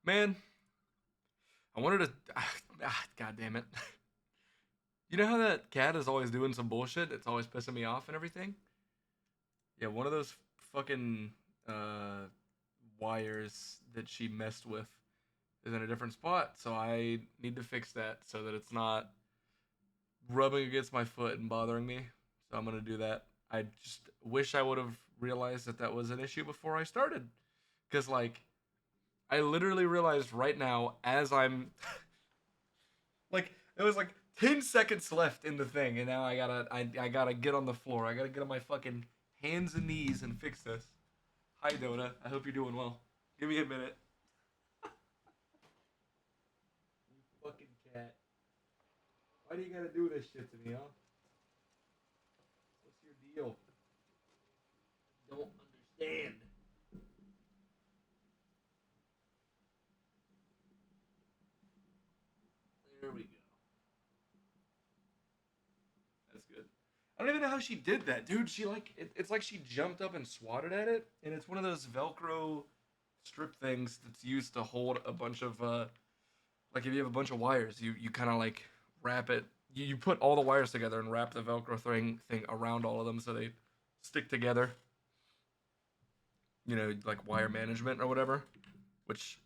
Man, I wanted to. God damn it. You know how that cat is always doing some bullshit? It's always pissing me off and everything? Yeah, one of those fucking uh, wires that she messed with is in a different spot, so I need to fix that so that it's not rubbing against my foot and bothering me. So I'm gonna do that. I just wish I would have realized that that was an issue before I started, because like I literally realized right now as I'm like it was like 10 seconds left in the thing, and now I gotta get on the floor. I gotta get on my fucking hands and knees and fix this. Hi Dota, I hope you're doing well. Give me a minute. You fucking cat. Why do you gotta do this shit to me, huh? What's your deal? Don't understand. There we go. That's good. I don't even know how she did that, dude. She like it's like she jumped up and swatted at it, and it's one of those Velcro strip things that's used to hold a bunch of like if you have a bunch of wires, you kind of like wrap it. You put all the wires together and wrap the Velcro thing around all of them so they stick together. You know, like wire management or whatever. Which,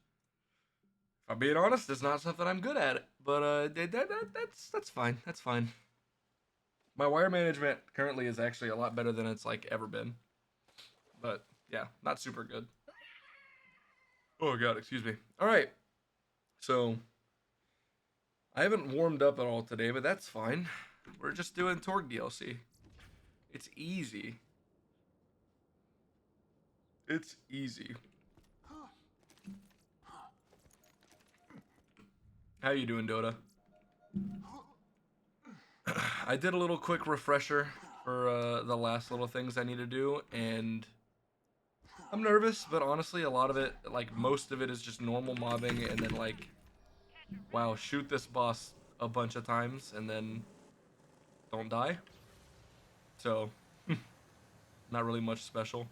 if I'm being honest, is not something I'm good at. But that's fine. That's fine. My wire management currently is actually a lot better than it's like ever been. But yeah, not super good. Oh god, excuse me. All right, so I haven't warmed up at all today, but that's fine. We're just doing Torg DLC. It's easy. It's easy. How you doing, Dota? I did a little quick refresher for the last little things I need to do, and I'm nervous, but honestly, a lot of it, like most of it, is just normal mobbing, and then like, wow, shoot this boss a bunch of times, and then don't die. So, not really much special.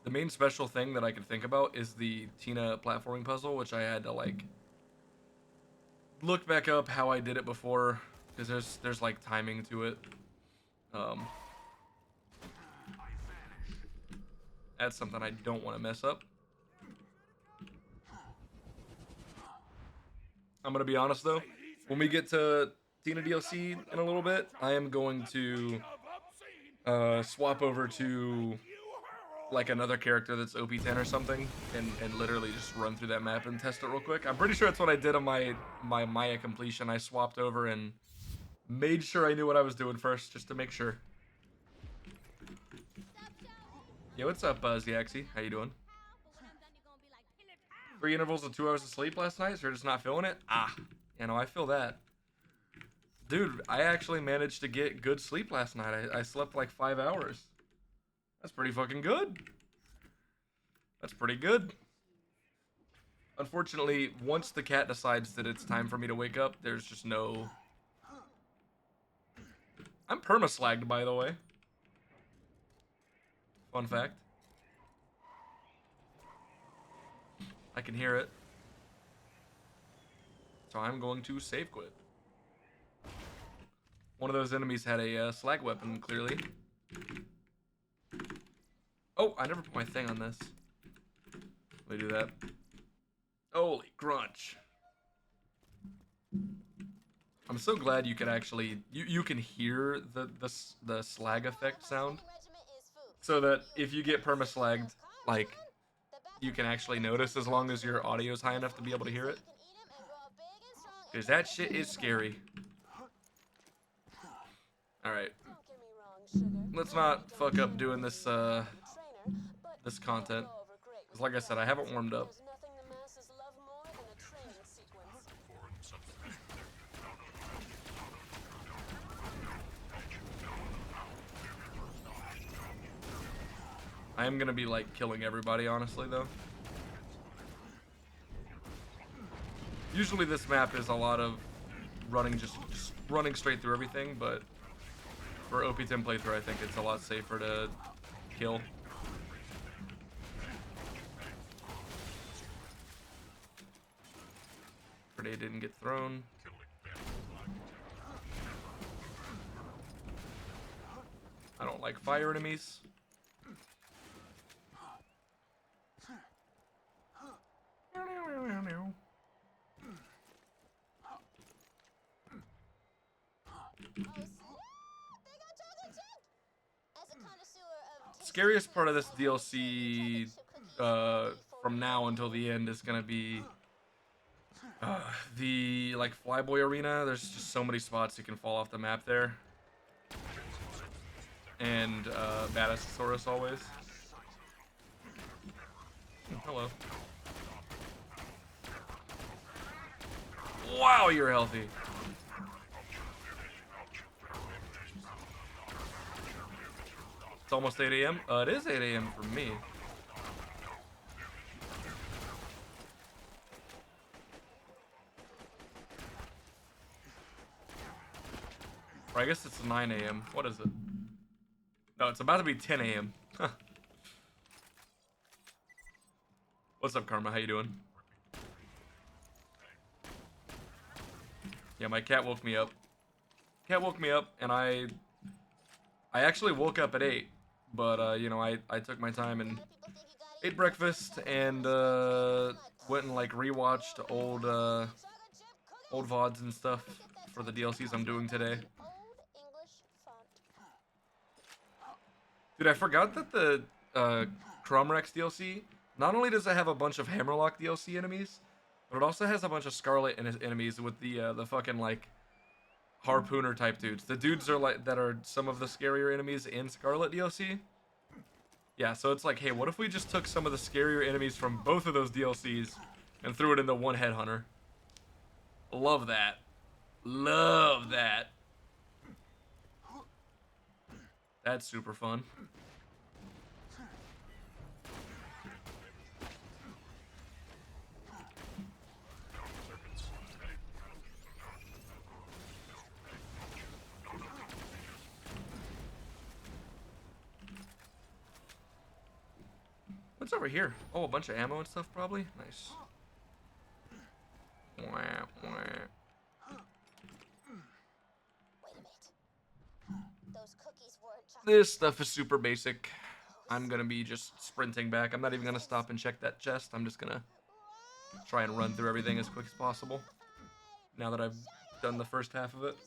The main special thing that I can think about is the Tina platforming puzzle, which I had to like look back up how I did it before, because there's like timing to it. Um, that's something I don't want to mess up. I'm gonna be honest though, when we get to Tina DLC in a little bit, I am going to swap over to like another character that's OP10 or something, and literally just run through that map and test it real quick. I'm pretty sure that's what I did on my Maya completion. I swapped over and made sure I knew what I was doing first, just to make sure. Yeah, what's up, Ziaxi? How you doing? 3 intervals of 2 hours of sleep last night, so you're just not feeling it? Ah, you know, I feel that. Dude, I actually managed to get good sleep last night. I slept like 5 hours. That's pretty fucking good. That's pretty good. Unfortunately, once the cat decides that it's time for me to wake up, there's just no... I'm perma-slagged, by the way. Fun fact. I can hear it. So I'm going to save quit. One of those enemies had a slag weapon, clearly. Oh, I never put my thing on this. Let me do that. Holy crunch. I'm so glad you can actually... You can hear the slag effect sound. So that if you get perma-slagged, like, you can actually notice as long as your audio's high enough to be able to hear it. Because that shit is scary. Alright. Let's not fuck up doing this, this content. Because like I said, I haven't warmed up. I am gonna be, like, killing everybody, honestly, though. Usually this map is a lot of running, just running straight through everything, but for OP10 playthrough, I think it's a lot safer to kill. grenade didn't get thrown. I don't like fire enemies. Scariest part of this DLC from now until the end is gonna be the like flyboy arena. There's just so many spots you can fall off the map there. And Badasaurus always. Hello. Wow, you're healthy. It's almost 8 a.m. It is 8 a.m. for me. Or I guess it's 9 a.m. What is it? No, it's about to be 10 a.m. What's up, Karma? How you doing? Yeah, my cat woke me up. Cat woke me up, and I actually woke up at 8. But, you know, I took my time and ate breakfast and went and, like, rewatched old Vods and stuff for the DLCs I'm doing today. Dude, I forgot that the Cromrex DLC, not only does it have a bunch of Hammerlock DLC enemies, but it also has a bunch of Scarlet enemies with the fucking, like, harpooner type dudes. The dudes are like that are some of the scarier enemies in Scarlet DLC. Yeah, so it's like, hey, what if we just took some of the scarier enemies from both of those DLCs and threw it into one headhunter? Love that. Love that. That's super fun. What's over here? Oh, a bunch of ammo and stuff, probably. Nice. Wah, wah. This stuff is super basic. I'm gonna be just sprinting back. I'm not even gonna stop and check that chest. I'm just gonna try and run through everything as quick as possible. Now that I've done the first half of it.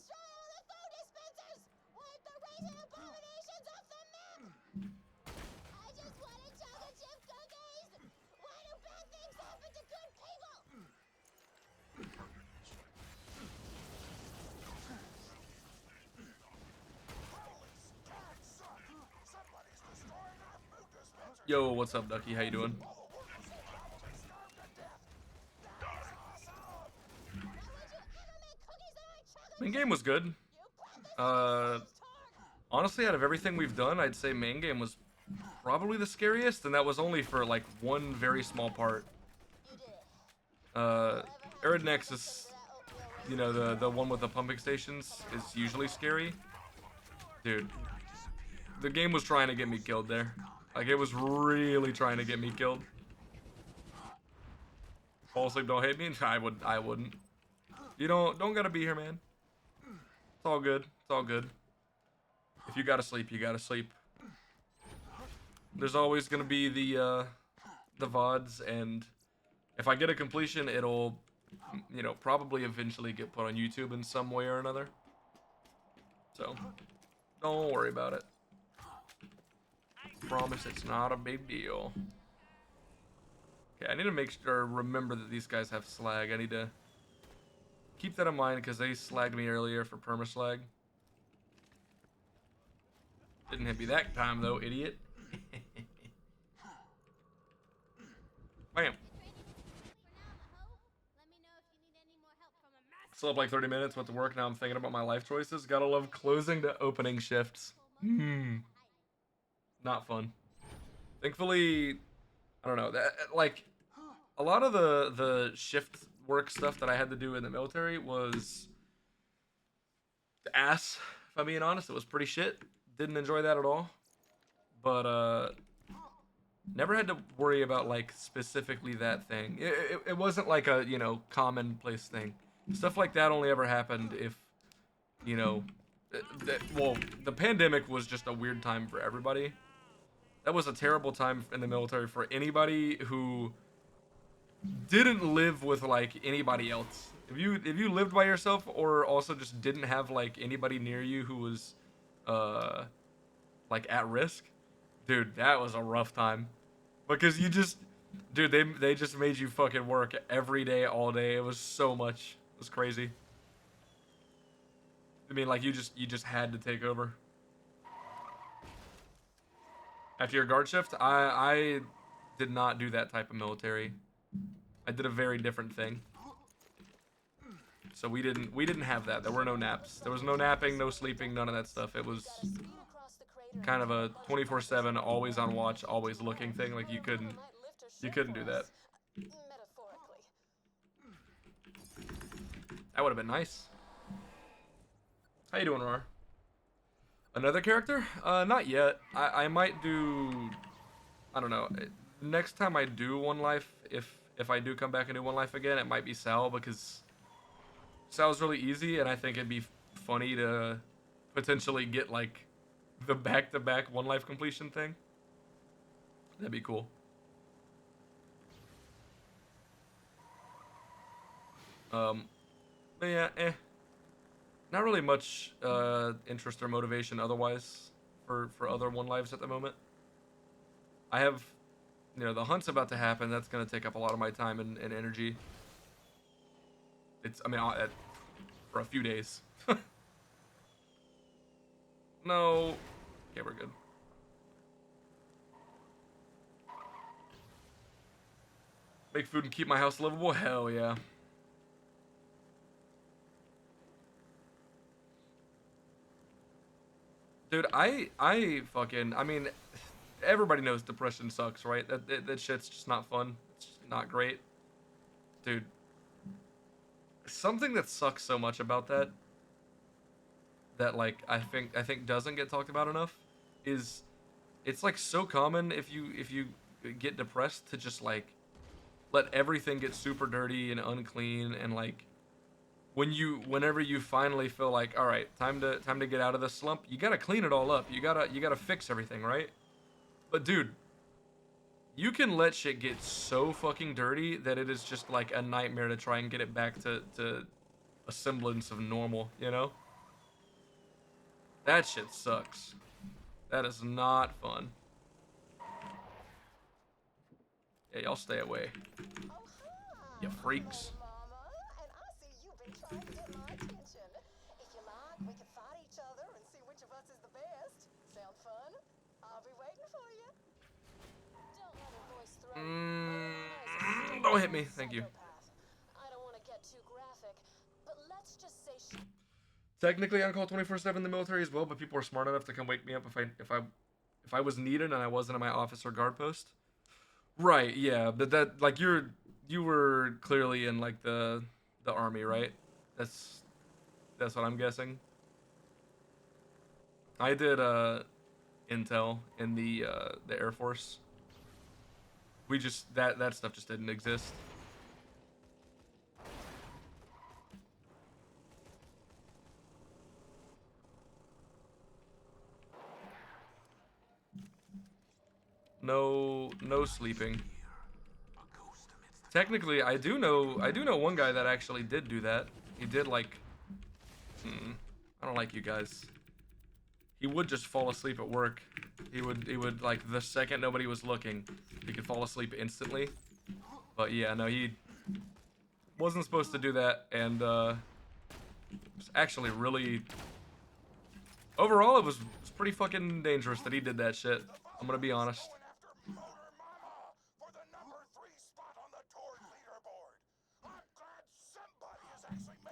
Yo, what's up, Ducky? How you doing? Main game was good. Honestly, out of everything we've done, I'd say main game was probably the scariest, and that was only for like one very small part. Arid Nexus, you know, the one with the pumping stations, is usually scary. Dude, the game was trying to get me killed there. Like, it was really trying to get me killed. Fall asleep, don't hate me? I wouldn't. You don't gotta be here, man. It's all good. It's all good. If you gotta sleep, you gotta sleep. There's always gonna be the VODs, and if I get a completion, it'll, you know, probably eventually get put on YouTube in some way or another. So, don't worry about it. Promise it's not a big deal. Okay, I need to make sure, remember that these guys have slag. I need to keep that in mind because they slagged me earlier for permaslag. Didn't hit me that time though, idiot. Bam. Still up like 30 minutes, went to work, now I'm thinking about my life choices. Gotta love closing to opening shifts. Not fun. Thankfully, I don't know, that like a lot of the shift work stuff that I had to do in the military was ass, if I'm being honest. It was pretty shit. Didn't enjoy that at all. But Never had to worry about like specifically that thing. It wasn't like a commonplace thing. Stuff like that only ever happened if you know, well, the pandemic was just a weird time for everybody. That was a terrible time in the military for anybody who didn't live with like anybody else. If you lived by yourself or also just didn't have like anybody near you who was uh like at risk, dude, that was a rough time. Because you just dude, they just made you fucking work every day all day. It was so much. It was crazy. I mean, like you just had to take over. After your guard shift, I did not do that type of military. I did a very different thing. So we didn't have that. There were no naps. There was no napping, no sleeping, none of that stuff. It was kind of a 24/7, always on watch, always looking thing. Like you couldn't do that. That would have been nice. How you doing, Rar? Another character? Not yet. I might do. I don't know. Next time I do One Life, if I do come back and do One Life again, it might be Sal because Sal's really easy, and I think it'd be funny to potentially get like the back-to-back One Life completion thing. That'd be cool. Um, but yeah, not really much interest or motivation otherwise for other One Lives at the moment. I have, the hunt's about to happen. That's gonna take up a lot of my time and energy. It's, I mean, for a few days. No. Okay, we're good. Make food and keep my house livable? Hell yeah. Dude, I fucking, I mean, everybody knows depression sucks, right? That shit's just not fun. It's just not great. Dude, something that sucks so much about that like I think doesn't get talked about enough is it's like so common if you get depressed to just like let everything get super dirty and unclean and like whenever you finally feel like all right, time to get out of this slump, you got to clean it all up. You got to fix everything, right? But dude, you can let shit get so fucking dirty that it is just like a nightmare to try and get it back to a semblance of normal, you know? That shit sucks. That is not fun. Yeah, y'all stay away, you freaks. Don't hit me, thank you. Technically, on call 24/7 in the military as well, but people are smart enough to come wake me up if I was needed and I wasn't at my office or guard post. Right, yeah, but that like you were clearly in like the army, right? That's that's what I'm guessing. I did intel in the Air Force. We just that stuff just didn't exist. No sleeping. Technically, I do know one guy that actually did do that. He did like I don't like you guys. He would just fall asleep at work. He would like the second nobody was looking, he could fall asleep instantly. But yeah, no, he wasn't supposed to do that, and it was actually really overall it was pretty fucking dangerous that he did that shit. I'm gonna be honest.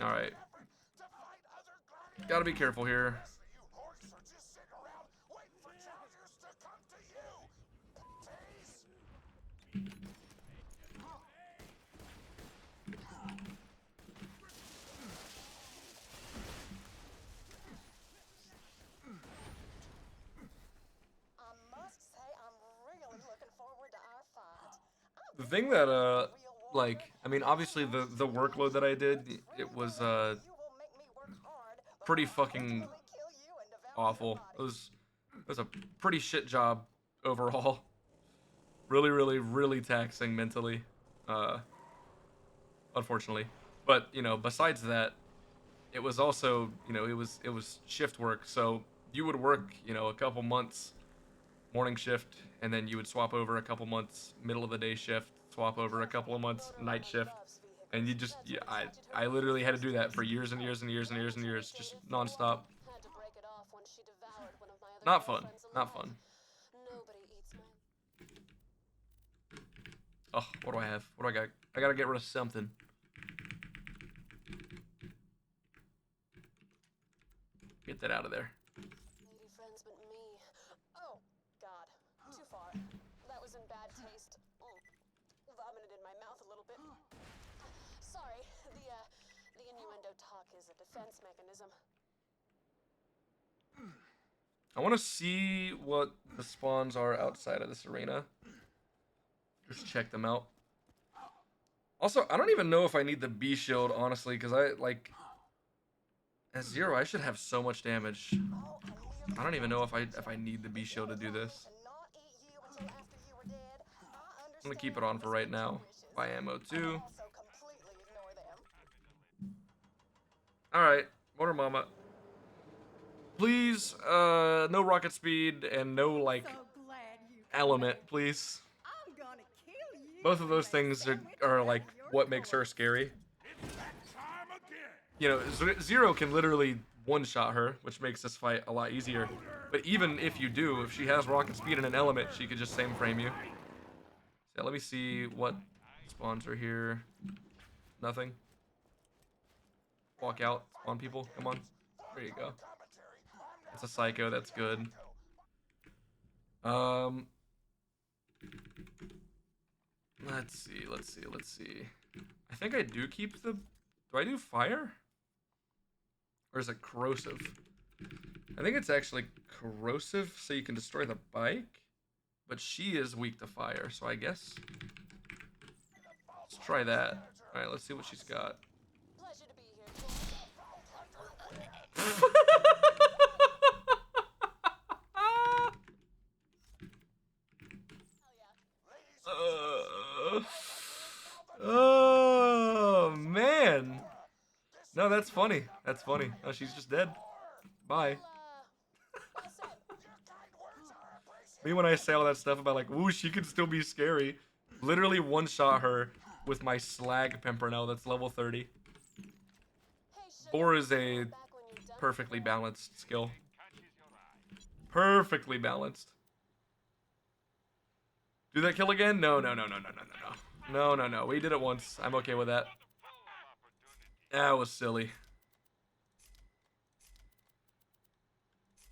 All right, gotta be careful here. The thing that like, I mean, obviously the workload that I did, it was pretty fucking awful. It was a pretty shit job overall. Really, really, really taxing mentally. Uh, unfortunately. But besides that, it was also, it was shift work. So you would work, a couple months morning shift, and then you would swap over a couple months middle of the day shift, swap over a couple of months night shift, and you just, yeah, I literally had to do that for years and years and years and years and years, just nonstop. Not fun. Not fun. Oh, what do I have? What do I got? I gotta get rid of something. Get that out of there. Lady friends but me. Oh, God. Too far. That was in bad taste. Vomited in my mouth a little bit. Sorry. The innuendo talk is a defense mechanism. I want to see what the spawns are outside of this arena. Just check them out. Also, I don't even know if I need the B shield, honestly, because at 0, I should have so much damage. I don't even know if I need the B shield to do this. I'm gonna keep it on for right now. Buy ammo too. Alright, Motor Mama. Please, no rocket speed and no, like, element, please. Both of those things are like, what makes her scary. Zero can literally one-shot her, which makes this fight a lot easier. But even if you do, if she has rocket speed and an element, she could just same frame you. So let me see what spawns are here. Nothing. Walk out, spawn people, come on. There you go. It's a psycho, that's good. Let's see. I think I do keep the... Do I do fire? Or is it corrosive? I think it's actually corrosive, so you can destroy the bike. But she is weak to fire, so I guess... Let's try that. Alright, let's see what she's got. Oh, man. No, that's funny. That's funny. Oh, she's just dead. Bye. Me when I say all that stuff about, like, ooh, she could still be scary. Literally one-shot her with my slag pimpernel that's level 30. Boar is a perfectly balanced skill. Perfectly balanced. Do that kill again? No. No. We did it once. I'm okay with that. That was silly.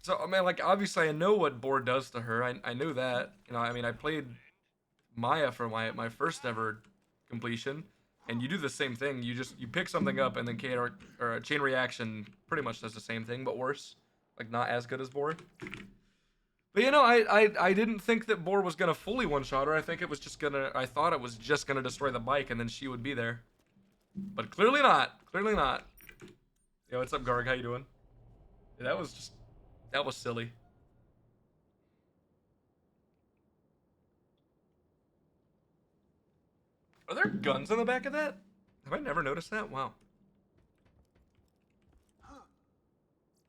So, I mean, like, obviously I know what Boar does to her. I knew that. I mean, I played Maya for my first ever completion, and you do the same thing. You pick something up, and then chain reaction pretty much does the same thing, but worse. Like, not as good as Boar. But I didn't think that Boar was gonna fully one-shot her. I thought it was just gonna destroy the bike, and then she would be there. But clearly not. Clearly not. Yo, what's up, Garg? How you doing? Yeah, that was silly. Are there guns on the back of that? Have I never noticed that? Wow.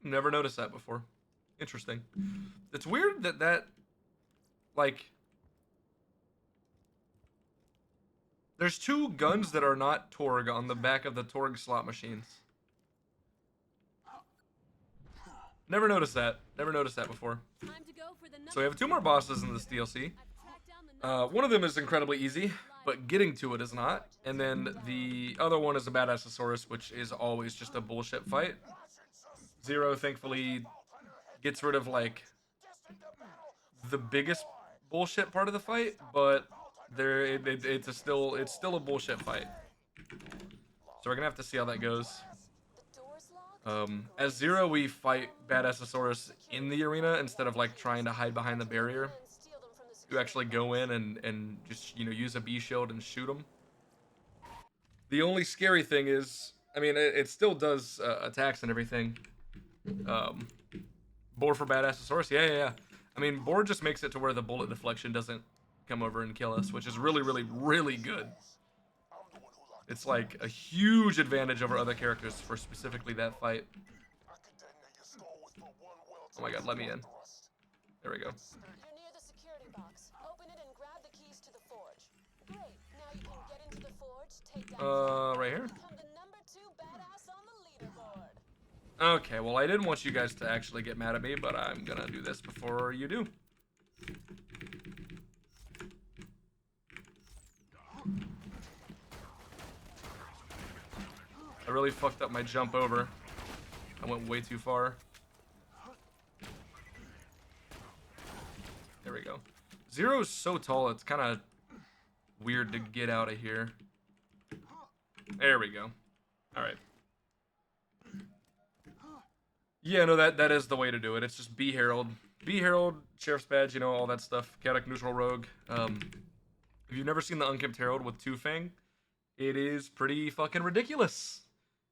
Never noticed that before. Interesting. It's weird that like, there's 2 guns that are not Torg on the back of the Torg slot machines. Never noticed that. Never noticed that before. So we have 2 more bosses in this DLC. One of them is incredibly easy, but getting to it is not. And then the other one is a Badassosaurus, which is always just a bullshit fight. Zero, thankfully, gets rid of, like, the biggest bullshit part of the fight, but it's still a bullshit fight. So we're gonna have to see how that goes. As Zero, we fight Badassosaurus in the arena instead of, like, trying to hide behind the barrier. You actually go in and just, you know, use a B shield and shoot them. The only scary thing is, I mean, it still does attacks and everything. Um, Boar for Badassosaurus, yeah. I mean, Boar just makes it to where the bullet deflection doesn't come over and kill us, which is really good. It's like a huge advantage over other characters for specifically that fight. Oh my god, let me in. There we go. You're near the security box. Open it and grab the keys to the forge. Great. Now you can get into the forge, take down Right here? become the #2 badass on the leaderboard. Okay, well, I didn't want you guys to actually get mad at me, but I'm gonna do this before you do. I really fucked up my jump over. I went way too far. There we go. Zero's so tall, it's kind of weird to get out of here. There we go. Alright. Yeah, no, that is the way to do it. It's just B Herald. B Herald, Sheriff's Badge, you know, all that stuff. Chaotic Neutral Rogue. If you've never seen the Unkempt Herald with Two Fang, it is pretty fucking ridiculous.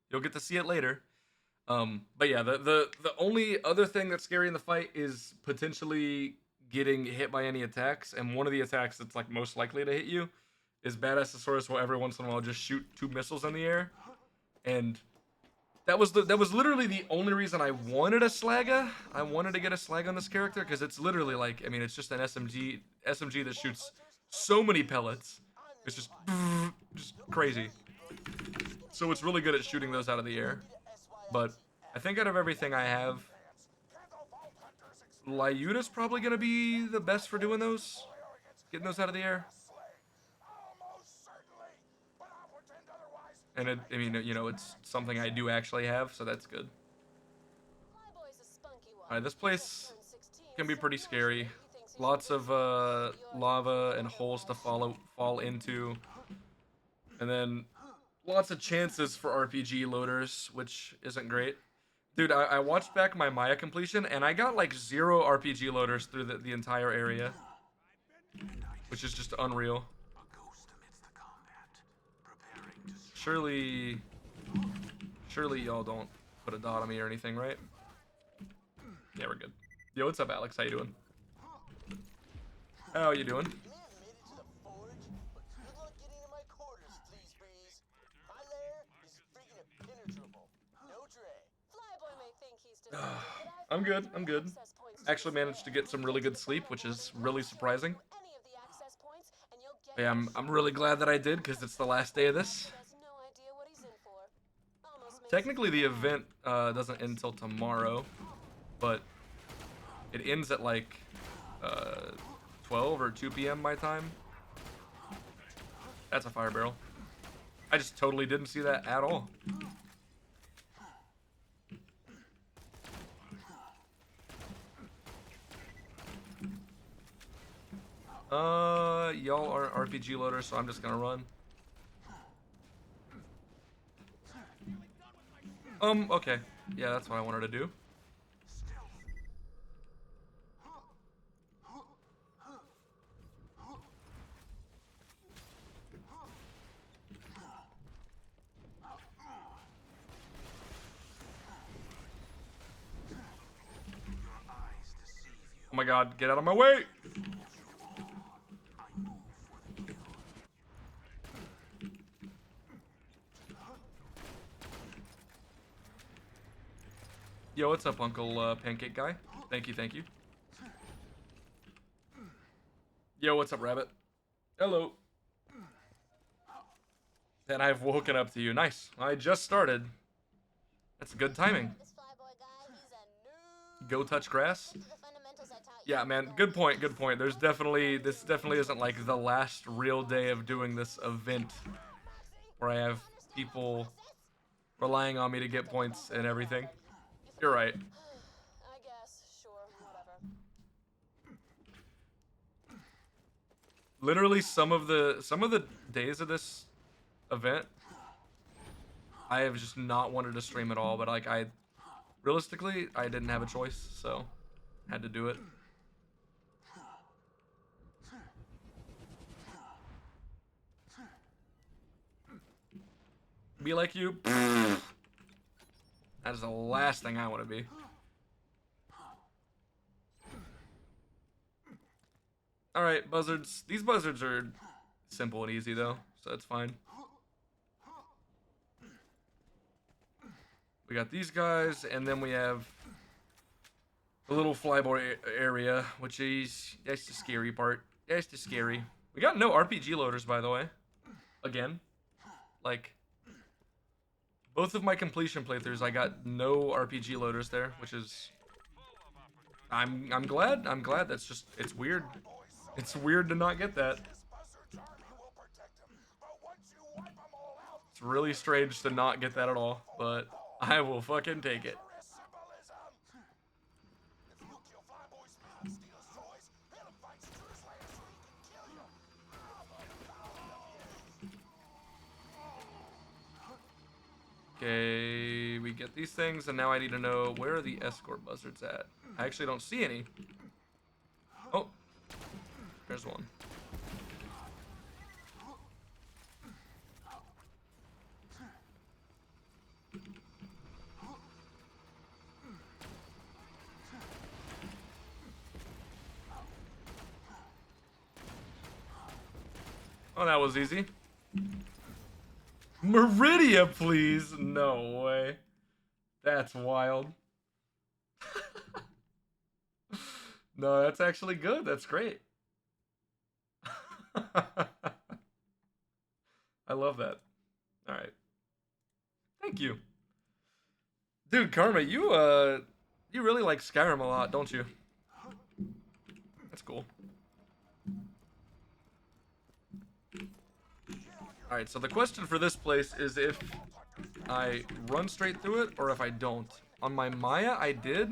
You'll get to see it later. But yeah, the only other thing that's scary in the fight is potentially getting hit by any attacks, and one of the attacks that's like most likely to hit you is Badassosaurus will every once in a while just shoot 2 missiles in the air, and that was literally the only reason I wanted a Slagga. I wanted to get a Slag on this character because it's literally like, I mean, it's just an SMG that shoots so many pellets. It's just crazy. So it's really good at shooting those out of the air. But I think out of everything I have, Lyuda's probably going to be the best for doing those. Getting those out of the air. And it, I mean, you know, it's something I do actually have, so that's good. Alright, this place can be pretty scary. Lots of lava and holes to fall into. And then lots of chances for RPG loaders, which isn't great. Dude, I watched back my Maya completion, and I got like 0 RPG loaders through the entire area. Which is just unreal. Surely y'all don't put a dot on me or anything, right? Yeah, we're good. Yo, what's up, Alex? How you doing? How you doing? I'm good. I'm good. Actually managed to get some really good sleep, which is really surprising. Yeah, I'm really glad that I did, because it's the last day of this. Technically, the event doesn't end until tomorrow, but it ends at like 12 or 2 p.m. my time. That's a fire barrel. I just totally didn't see that at all. Y'all aren't RPG loaders, so I'm just gonna run. Okay. Yeah, that's what I wanted to do. Oh my god, get out of my way! Yo, what's up, Uncle Pancake Guy? Thank you, thank you. Yo, what's up, Rabbit? Hello. And I've woken up to you. Nice. I just started. That's good timing. Go touch grass? Yeah, man, good point, good point. This definitely isn't like the last real day of doing this event where I have people relying on me to get points and everything. You're right. I guess, sure, whatever. Literally some of the days of this event I have just not wanted to stream at all, but like realistically I didn't have a choice, so had to do it. Be like you. That is the last thing I want to be. Alright, buzzards. These buzzards are simple and easy, though, so that's fine. We got these guys, and then we have the little flyboy area, which is... That's the scary part. That's the scary. We got no RPG loaders, by the way. Again. Like... Both of my completion playthroughs, I got no RPG loaders there, which is... I'm glad. I'm glad. That's just... It's weird. It's weird to not get that. It's really strange to not get that at all, but I will fucking take it. Okay, we get these things, and now I need to know where are the escort buzzards at. I actually don't see any. Oh, there's one. Oh, that was easy. Meridia, please. No way. That's wild. No, that's actually good. That's great. I love that. All right. Thank you. Dude, Karma, you really like Skyrim a lot, don't you? That's cool. Alright, so the question for this place is if I run straight through it or if I don't. On my Maya, I did.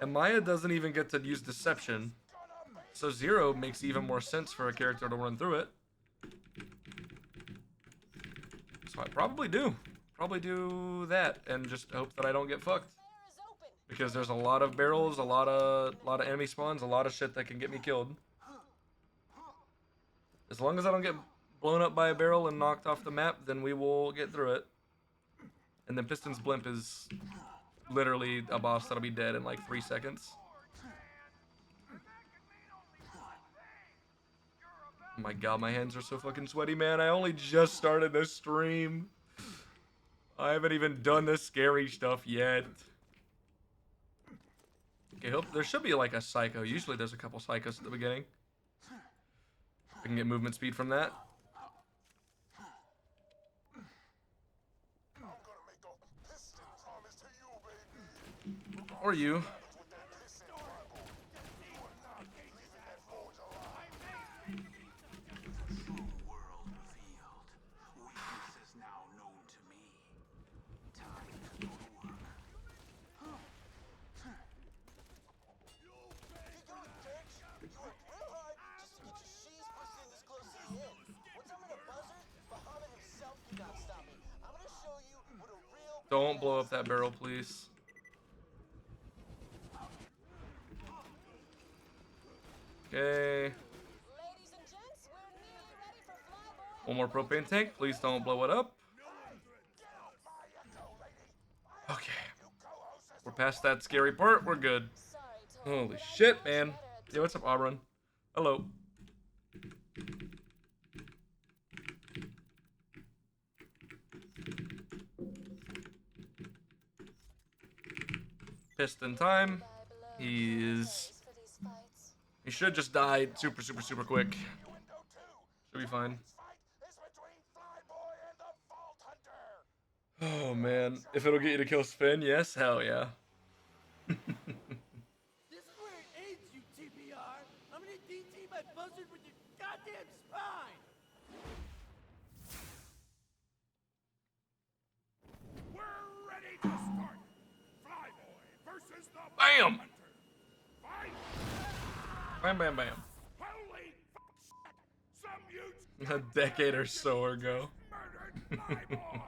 And Maya doesn't even get to use Deception. So 0 makes even more sense for a character to run through it. So I probably do. Probably do that and just hope that I don't get fucked. Because there's a lot of barrels, a lot of enemy spawns, a lot of shit that can get me killed. As long as I don't get blown up by a barrel and knocked off the map, then we will get through it. And then Piston's Blimp is literally a boss that'll be dead in like 3 seconds. Oh my god, my hands are so fucking sweaty, man. I only just started this stream. I haven't even done this scary stuff yet. Okay, hope there should be like a psycho. Usually there's a couple psychos at the beginning. I can get movement speed from that. Or you. Don't blow up that barrel, please. Okay. One more propane tank. Please don't blow it up. Okay. We're past that scary part. We're good. Holy shit, man. Yo, what's up, Auburn? Hello. Piston time. He should just die super quick. Should be fine. Oh man, if it'll get you to kill Sven, yes, hell yeah. This is where it ends, you TPR. I'm gonna DT my buzzard with your goddamn spine. We're ready to start. Flyboy versus the Bam! Hunter. Fight! Bam, bam, bam. Holy shit! Some huge A decade or so ago. murdered Flyboy.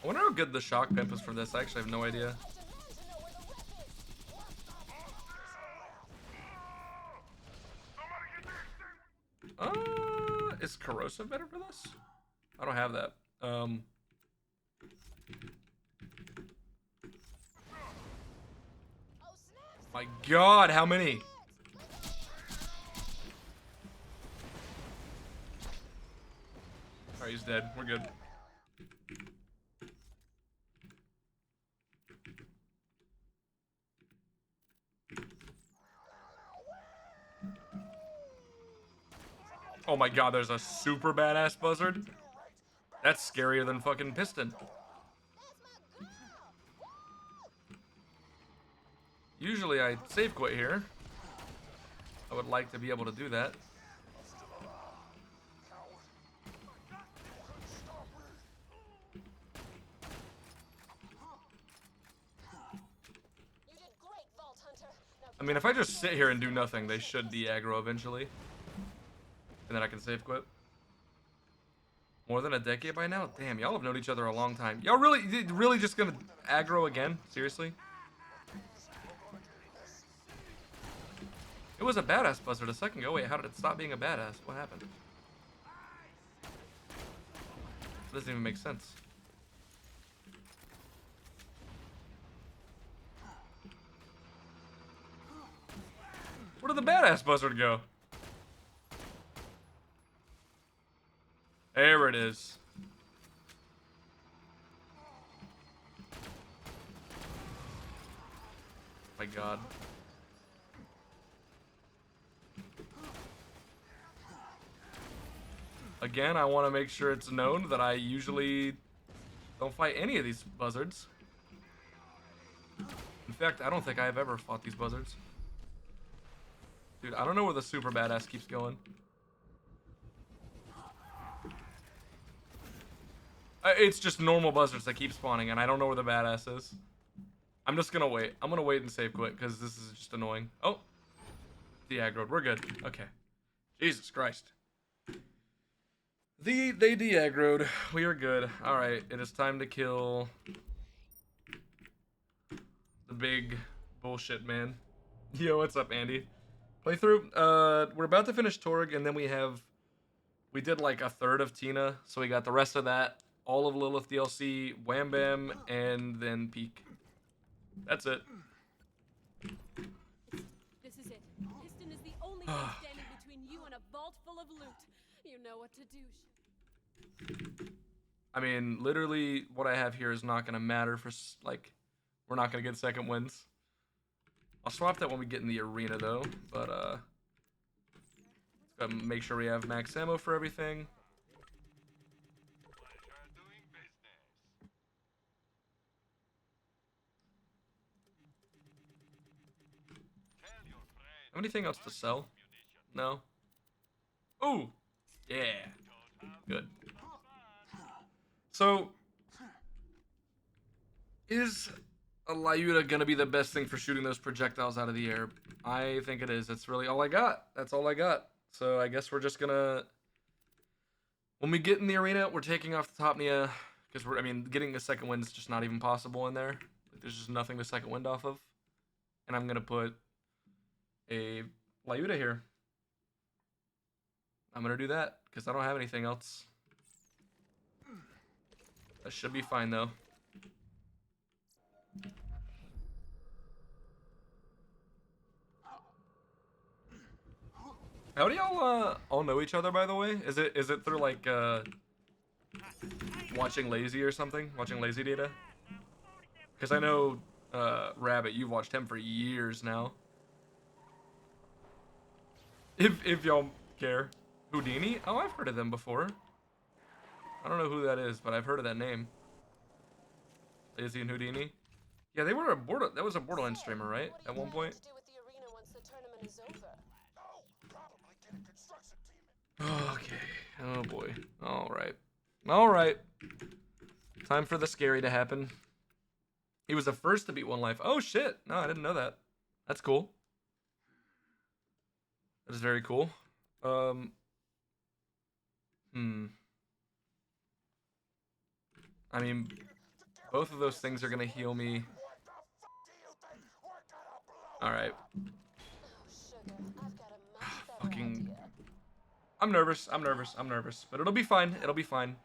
I wonder how good the shock pimp is for this. I actually have no idea. Is corrosive better for this? I don't have that. Oh, snaps! My God, how many? Alright, he's dead. We're good. Oh my God, there's a super badass buzzard. That's scarier than fucking Piston. Usually I save quit here. I would like to be able to do that. You did great, Vault Hunter. Now I mean, if I just sit here and do nothing, they should de-aggro eventually. And then I can save quit. More than a decade by now? Damn, y'all have known each other a long time. Y'all really just gonna aggro again? Seriously? It was a badass buzzard a second ago. Wait, how did it stop being a badass? What happened? Doesn't even make sense. Where did the badass buzzard go? There it is. My God. Again, I want to make sure it's known that I usually don't fight any of these buzzards. In fact, I don't think I've ever fought these buzzards. Dude, I don't know where the super badass keeps going. It's just normal buzzards that keep spawning, and I don't know where the badass is. I'm just gonna wait. I'm gonna wait and save quit, because this is just annoying. Oh! De-aggroed. We're good. Okay. Jesus Christ. They de-aggroed. We are good. Alright, it is time to kill the big bullshit man. Yo, what's up, Andy? Playthrough. We're about to finish Torg, and then we did like a third of Tina, so we got the rest of that, all of Lilith DLC, Wham Bam, and then Peak. That's it. this is it. Piston is the only thing standing between you and a vault full of loot. You know what to do. I mean, literally, what I have here is not gonna matter for like, we're not gonna get second wins. I'll swap that when we get in the arena though, but gotta make sure we have max ammo for everything. Have anything else to sell? No? Ooh! Yeah! Good. So, is a Lyuda gonna be the best thing for shooting those projectiles out of the air? I think it is. That's really all I got. That's all I got. So I guess we're just gonna... When we get in the arena, we're taking off the Topnia, because I mean, getting a second wind is just not even possible in there. Like, there's just nothing to second wind off of. And I'm gonna put a Lyuda here. I'm gonna do that, because I don't have anything else. That should be fine, though. How do y'all all know each other, by the way? Is it through like watching Lazy or something? Watching Lazy Data? Because I know Rabbit, you've watched him for years now. If y'all care. Houdini? Oh, I've heard of them before. I don't know who that is, but I've heard of that name. Lazy and Houdini. Yeah, they were that was a Borderlands streamer, right? At one point. To do with the arena once the tournament is over? Okay. Oh boy. Alright. Alright. Time for the scary to happen. He was the first to beat One Life. Oh shit. No, I didn't know that. That's cool. That is very cool. I mean, both of those things are gonna heal me. Alright. Oh, sugar, I've got a much better Fucking... idea. I'm nervous. I'm nervous. I'm nervous. But it'll be fine. It'll be fine.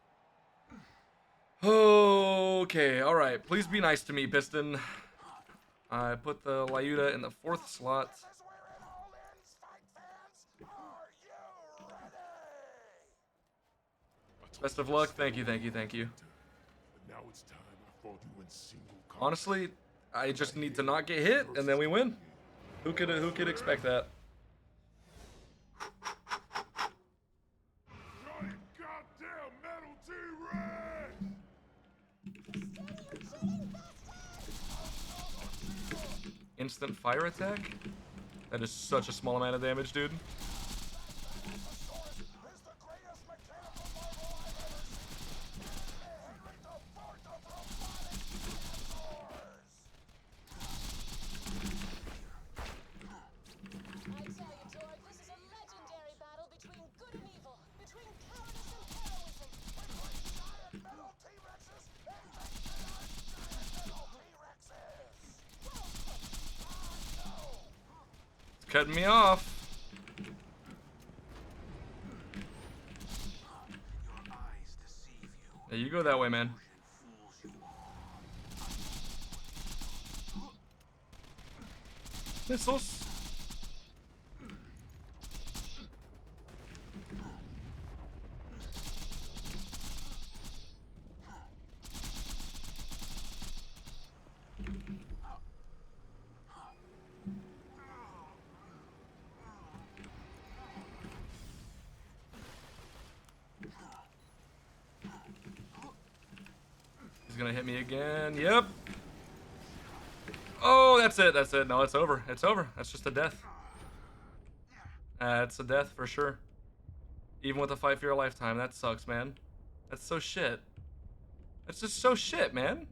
Okay. All right. Please be nice to me, Piston. I put the Lyuda in the 4th slot. This is where it all ends, fight fans. Are you ready? Best of luck. Thank you. Thank you. Thank you. But now it's time I fought you in single combat. Honestly, I just need to not get hit, and then we win. Who could expect that? Giant goddamn metal T-Rex! Instant fire attack? That is such a small amount of damage, dude. I tell you, George, this is a legendary battle between good and evil, between cowardice and heroism. Giant metal T-Rexes and giant metal T-Rexes! It's cutting me off. Your eyes deceive you. Yeah, you go that way, man. Fools you are. Missiles. He's gonna hit me again. Yep. Oh, that's it. That's it. No, it's over. It's over. That's just a death. It's a death for sure. Even with a fight for your lifetime, that sucks, man. That's so shit. That's just so shit, man.